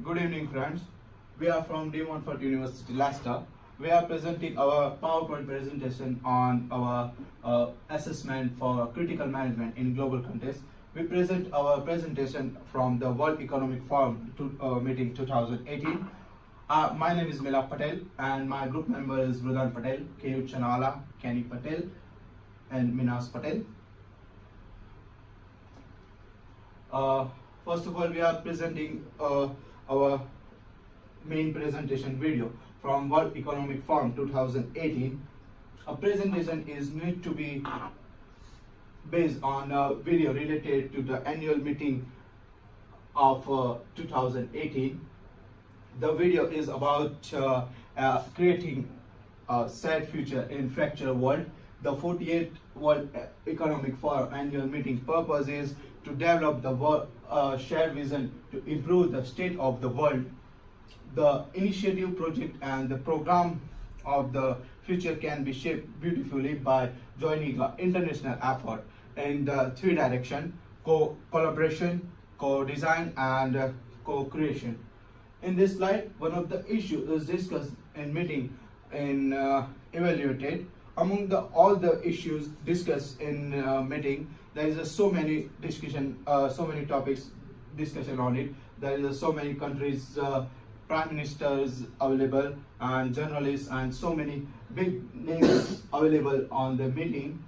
Good evening, friends. We are from De Montfort University, Leicester. We are presenting our PowerPoint presentation on our assessment for critical management in global context. We present our presentation from the World Economic Forum meeting 2018. My name is Milak Patel, and my group member is Rudan Patel, K.U. Chanala, Kenny Patel, and Minas Patel. First of all, we are presenting our main presentation video from World Economic Forum 2018. A presentation is need to be based on a video related to the annual meeting of 2018. The video is about creating a sad future in fractured world. The 48th World Economic Forum annual meeting purpose is to develop the shared vision to improve the state of the world. The initiative, project, and the program of the future can be shaped beautifully by joining an international effort in the three directions: collaboration, co-design, and co-creation. In this slide, one of the issues is discussed in meeting and evaluated. Among all the issues discussed in meeting, there is so many discussion, so many topics discussion on it. There is so many countries, prime ministers available, and journalists, and so many big names available on the meeting.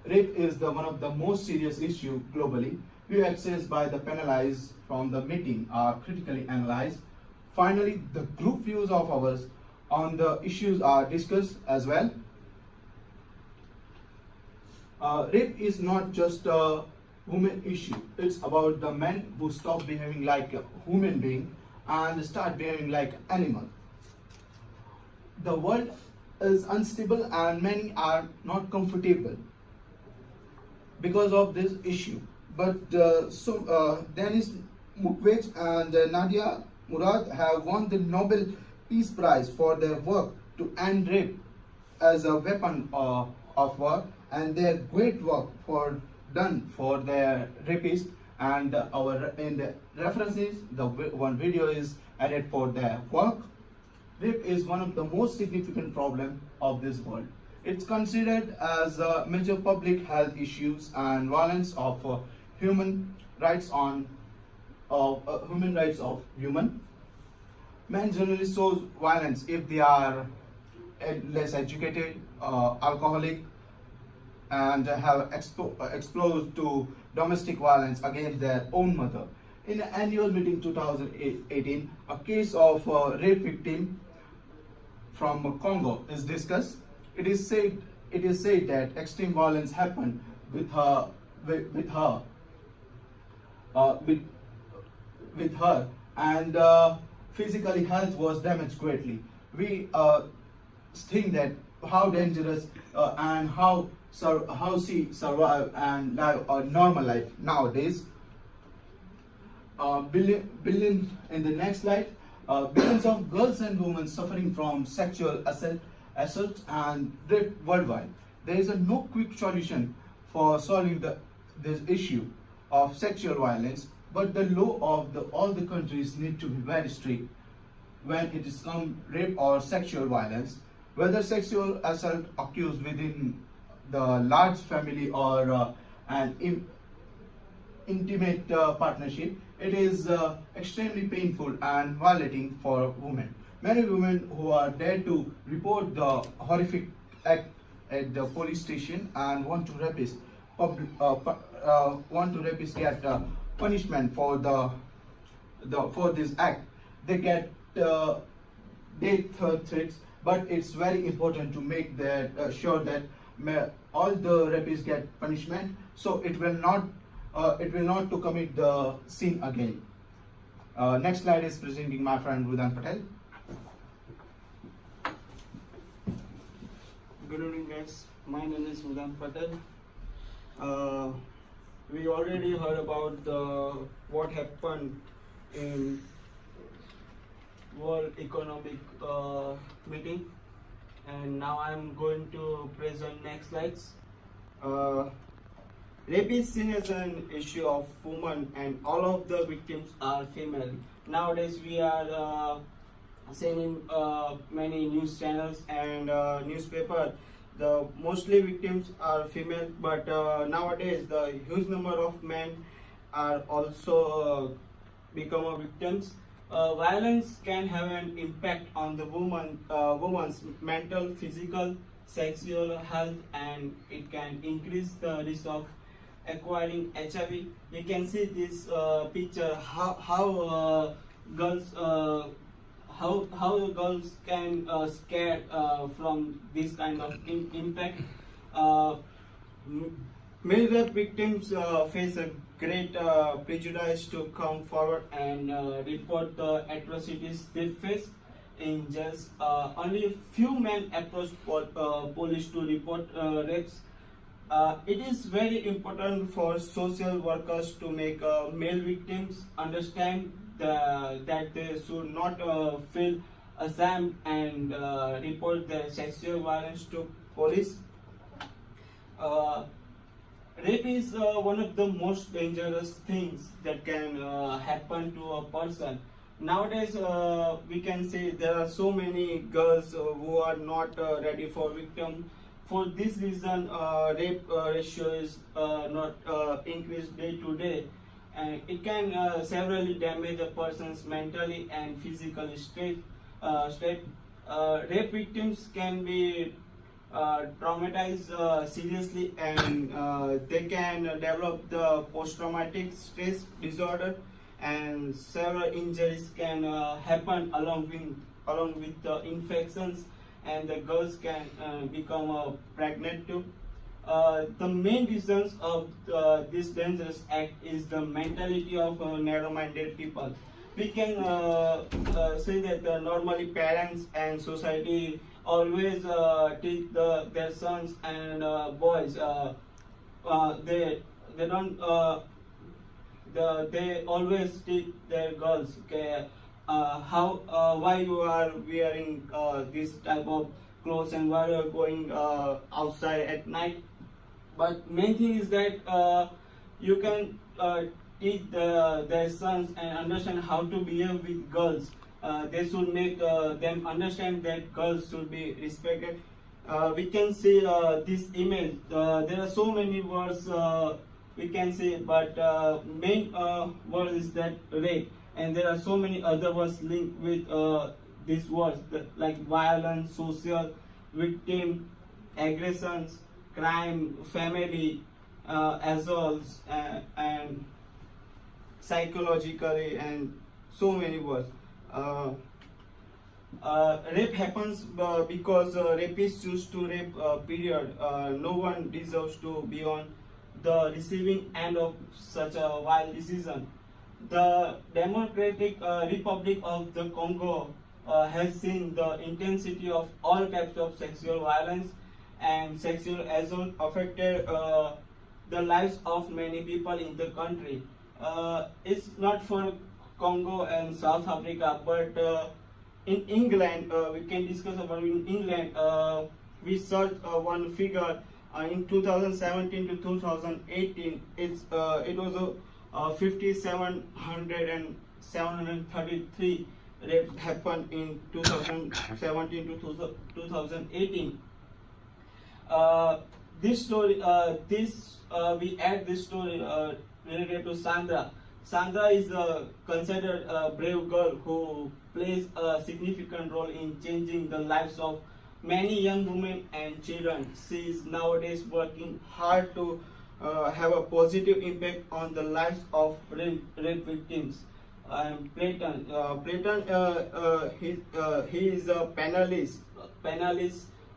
Rape is one of the most serious issue globally. View accessed by the panelists from the meeting are critically analyzed. Finally, the group views of ours on the issues are discussed as well. Rape is not just a woman issue. It's about the men who stop behaving like a human being and start behaving like animal. The world is unstable and many are not comfortable because of this issue. But Denis Mukwege and Nadia Murad have won the Nobel Peace Prize for their work to end rape as a weapon of war, and their great work done for their rapists. And in the references, the one video is added for their work. Rape is one of the most significant problems of this world. It's considered as a major public health issues and violence of human rights of human. Men generally show violence if they are less educated, alcoholic, and have exposed to domestic violence against their own mother. In the annual meeting 2018, a case of a rape victim from Congo is discussed. It is said that extreme violence happened with her, and physically health was damaged greatly. We think that how dangerous and how she survive and live a normal life nowadays. Billion in the next slide. Billions of girls and women suffering from sexual assault and rape worldwide. There is no quick solution for solving this issue of sexual violence, but the law of all the countries need to be very strict when it is rape or sexual violence. Whether sexual assault occurs within the large family or an intimate partnership, it is extremely painful and violating for women. Many women who are there to report the horrific act at the police station and want to rapist get punishment for for this act. They get death threats, but it's very important to make that sure that all the rapists get punishment, so it will not to commit the sin again. Next slide is presenting my friend Rudan Patel. Good evening, guys. My name is Rudan Patel. We already heard about what happened in World Economic meeting, and now I'm going to present next slides. Rape is seen as an issue of women, and all of the victims are female. Nowadays, we are seen in many news channels and newspaper. The mostly victims are female, but nowadays the huge number of men are also become a victims. Violence can have an impact on the woman's mental, physical, sexual health, and it can increase the risk of acquiring HIV. You can see this picture how girls how girls can scare from this kind of impact. Uh, Many rape victims face a great prejudice to come forward and report the atrocities they face in jails. Only a few men approach police to report rapes. It is very important for social workers to make male victims understand that they should not feel ashamed and report their sexual violence to police. Uh, Rape is one of the most dangerous things that can happen to a person. Nowadays, we can see there are so many girls who are not ready for victim. For this reason, rape ratio is not increased day to day, and it can severely damage a person's mentally and physical state. Rape victims can be traumatized seriously, and they can develop the post-traumatic stress disorder, and several injuries can happen along with the infections, and the girls can become pregnant too. The main reasons of this dangerous act is the mentality of narrow-minded people. We can say that normally parents and society always teach their sons and boys. They don't they always teach their girls, okay, how why you are wearing this type of clothes and why you are going outside at night. But main thing is that you can teach their sons and understand how to behave with girls. They should make them understand that girls should be respected. We can see this image. There are so many words we can say, but main word is that rape, and there are so many other words linked with these words like violence, social, victim, aggressions, crime, family, assaults, and psychologically, and so many words. Rape happens because rapists choose to rape. Period. No one deserves to be on the receiving end of such a wild decision. The Democratic Republic of the Congo has seen the intensity of all types of sexual violence and sexual assault affected the lives of many people in the country. It's not for Congo and South Africa, but in England, we can discuss about in England. We searched one figure in 2017 to 2018. It was 5,700 and 733 rapes happened in 2017 to 2018. This story, we add this story related to Sandra. Sandra is considered a brave girl who plays a significant role in changing the lives of many young women and children. She is nowadays working hard to have a positive impact on the lives of rape victims. Playton, he is a panelist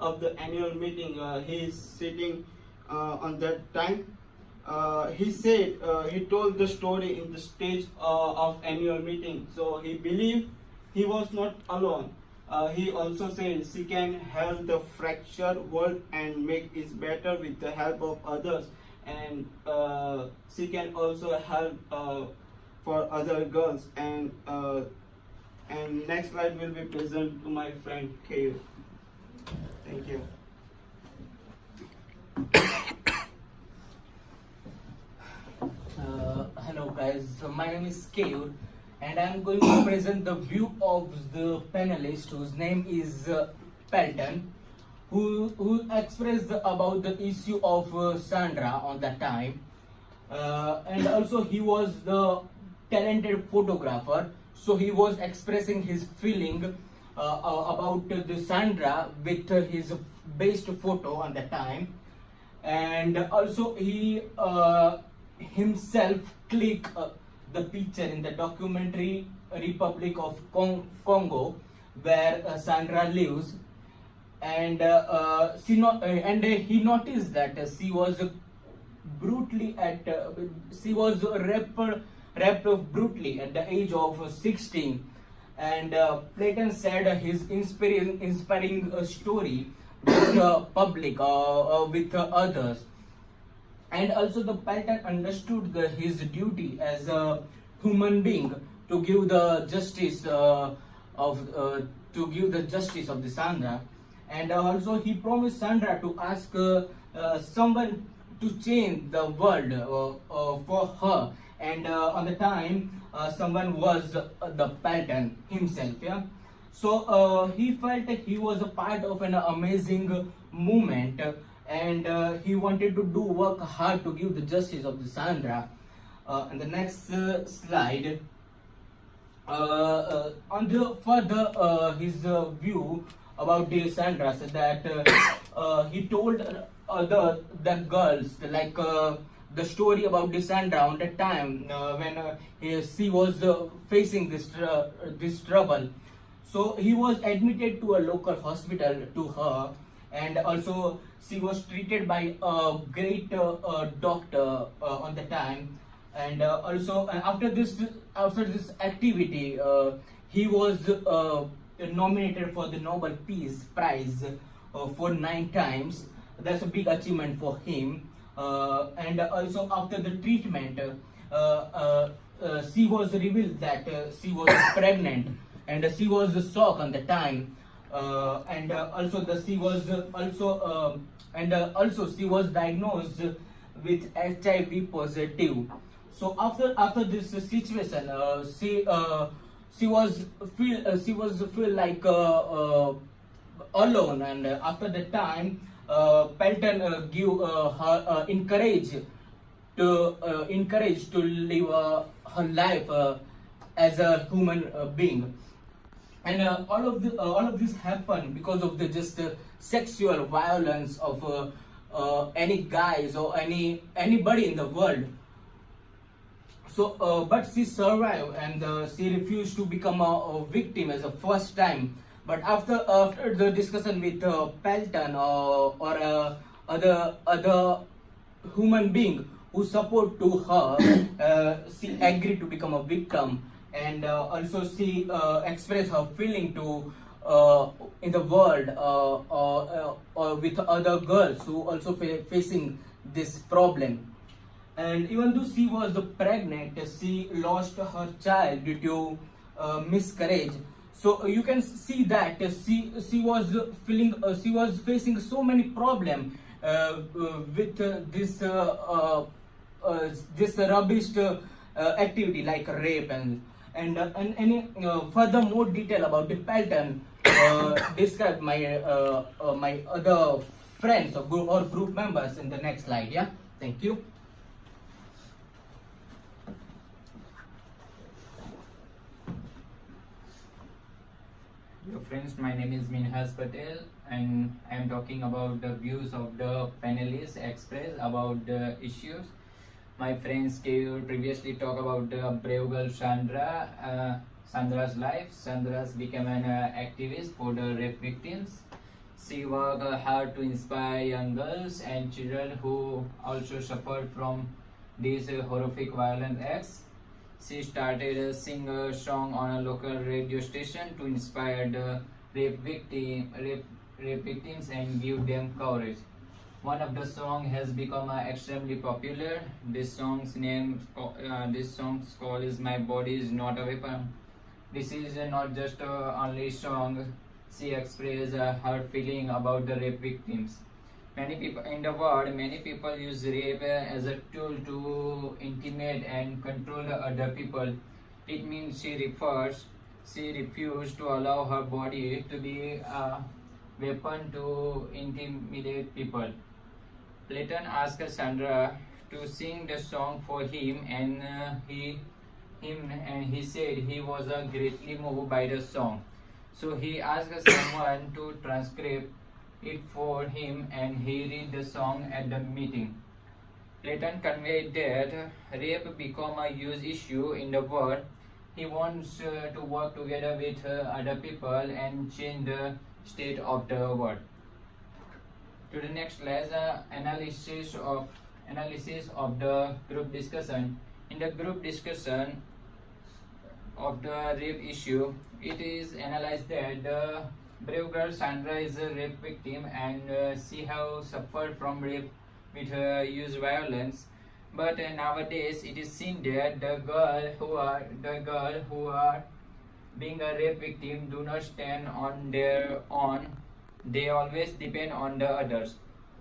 of the annual meeting. He is sitting on that time. He said he told the story in the stage of annual meeting, so he believed he was not alone. He also said she can help the fractured world and make it better with the help of others, and she can also help for other girls. And next slide will be present to my friend Kay. Thank you. Hello guys, so my name is Kale and I'm going to present the view of the panelist whose name is Pelton, who expressed about the issue of Sandra on that time. And also he was the talented photographer, so he was expressing his feeling about the Sandra with his best photo on that time. And also he himself click the picture in the documentary Republic of Congo where Sandra lives. And he noticed that she was brutally she was raped brutally at the age of 16. And Platon said his inspiring story with the public, with others. And also the Platon understood his duty as a human being to give the justice of the Sandra. And also he promised Sandra to ask someone to change the world for her. And on the time, someone was the Platon himself. Yeah. So he felt that he was a part of an amazing movement, and he wanted to do work hard to give the justice of the Sandra. And the next slide. On the further his view about the Sandra said that he told the girls like the story about the Sandra on the time when she was facing this trouble. So he was admitted to a local hospital to her, and also she was treated by a great doctor on the time. And also after this activity, he was nominated for the Nobel Peace Prize for 9 times. That's a big achievement for him. And also after the treatment, she was revealed that she was pregnant, and she was shocked on the time. And also she was diagnosed with HIV positive. So after this situation, she was feel like alone. And after the time, Pelton give her encourage to live her life as a human being. And all of this happened because of the just sexual violence of any guys or anybody in the world. So, but she survived, and she refused to become a victim as a first time. But after the discussion with Pelton or other human being who support to her, she agreed to become a victim. And also she expressed her feeling to in the world or with other girls who also facing this problem. And even though she was pregnant, she lost her child due to miscarriage. So you can see that she was facing so many problems with this rubbish activity like rape. And any further more detail about the Pelton describe my other friends or group members in the next slide. Yeah, thank you. Hello friends, my name is Minhas Patel and I am talking about the views of the panelists expressed about the issues. My friends previously talked about the brave girl Sandra's life. Sandra's became an activist for the rape victims. She worked hard to inspire young girls and children who also suffered from these horrific violent acts. She started sing a song on a local radio station to inspire the rape victims and give them courage. One of the songs has become extremely popular. This song's call is "My Body Is Not a Weapon." This is not just only song. She expressed her feeling about the rape victims. Many people in the world, many people use rape as a tool to intimidate and control the other people. It means she refused to allow her body to be a weapon to intimidate people. Clayton asked Sandra to sing the song for him, and he said he was greatly moved by the song. So he asked someone to transcribe it for him, and he read the song at the meeting. Clayton conveyed that rape become a huge issue in the world. He wants to work together with other people and change the state of the world. To the next slide, analysis of the group discussion. In the group discussion of the rape issue, it is analyzed that the brave girl Sandra is a rape victim, and she has suffered from rape with used violence. But nowadays, it is seen that the girl who are being a rape victim do not stand on their own. They always depend on the others.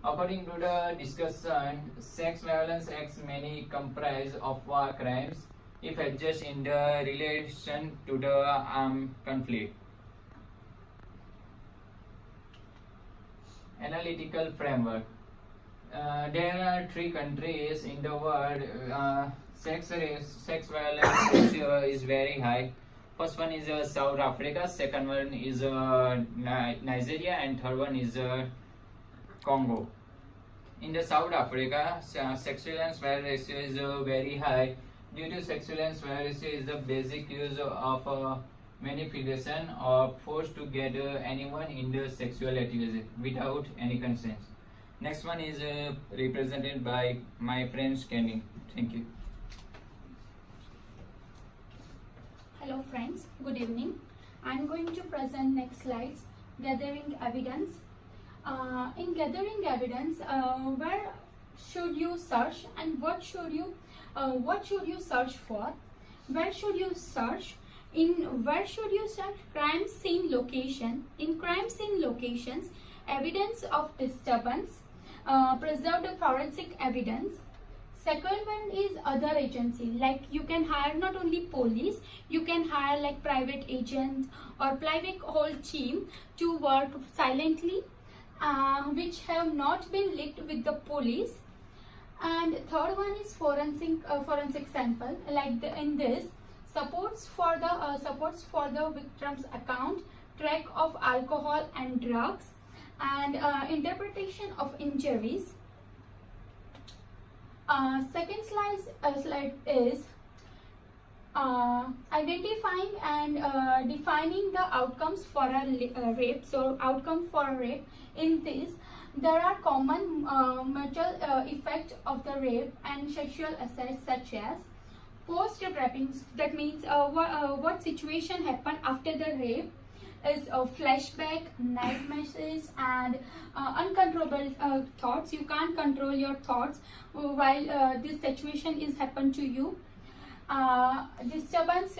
According to the discussion, sex violence acts many comprise of war crimes if adjust in the relation to the armed conflict. Analytical framework. There are 3 countries in the world. Sex violence ratio is very high. First one is South Africa, second one is Nigeria, and third one is Congo. In the South Africa, sexual violence ratio is very high. Due to sexual violence ratio is the basic use of manipulation or force to get anyone in the sexual activity without any consent. Next one is represented by my friend Kenny. Thank you. Hello friends, good evening. I'm going to present next slides, gathering evidence. In gathering evidence, where should you search and what should you search for? Where should you search? Where should you search? Crime scene location. In crime scene locations, evidence of disturbance, preserved forensic evidence. Second one is other agency, like you can hire not only police, you can hire like private agents or private whole team to work silently, which have not been linked with the police. And third one is forensic sample, like in this supports for the victim's account, track of alcohol and drugs, and interpretation of injuries. Second slide is identifying and defining the outcomes for a rape. So outcome for a rape, in this there are common mutual effect of the rape and sexual assaults, such as post-raping. That means what situation happened after the rape is a flashback, nightmares, and uncontrollable thoughts. You can't control your thoughts while this situation is happened to you. Disturbance,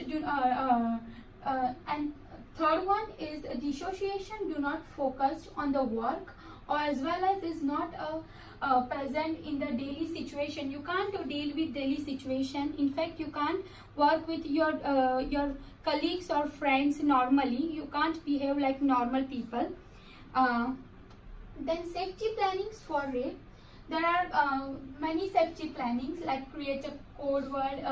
and third one is dissociation. Do not focus on the work, or as well as is not present in the daily situation. You can't deal with daily situation. In fact, you can't work with your colleagues or friends normally. You can't behave like normal people. Then safety plannings for rape. There are many safety plannings, like create a code word,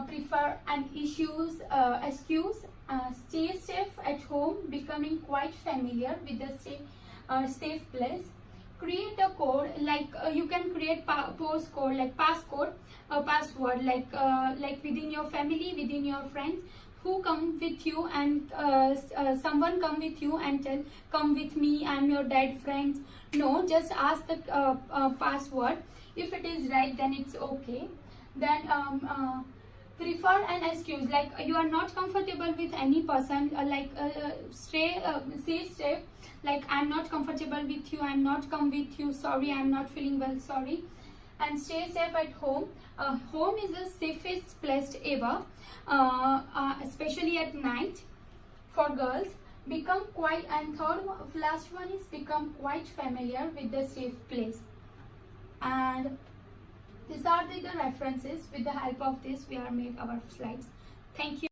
prefer and excuse, stay safe at home, becoming quite familiar with the safe place. Create a code, like you can create postcode, like passcode, password, like within your family, within your friends who come with you, and someone come with you and tell, come with me, I'm your dead friend. No, just ask the password. If it is right, then it's okay. Then prefer and excuse, like you are not comfortable with any person, say stay, like I'm not comfortable with you, I'm not come with you, sorry, I'm not feeling well, sorry. And stay safe at home. Home is the safest place ever, especially at night for girls. become quite, and last one is become quite familiar with the safe place. And these are the references. With the help of this we are made our slides. Thank you.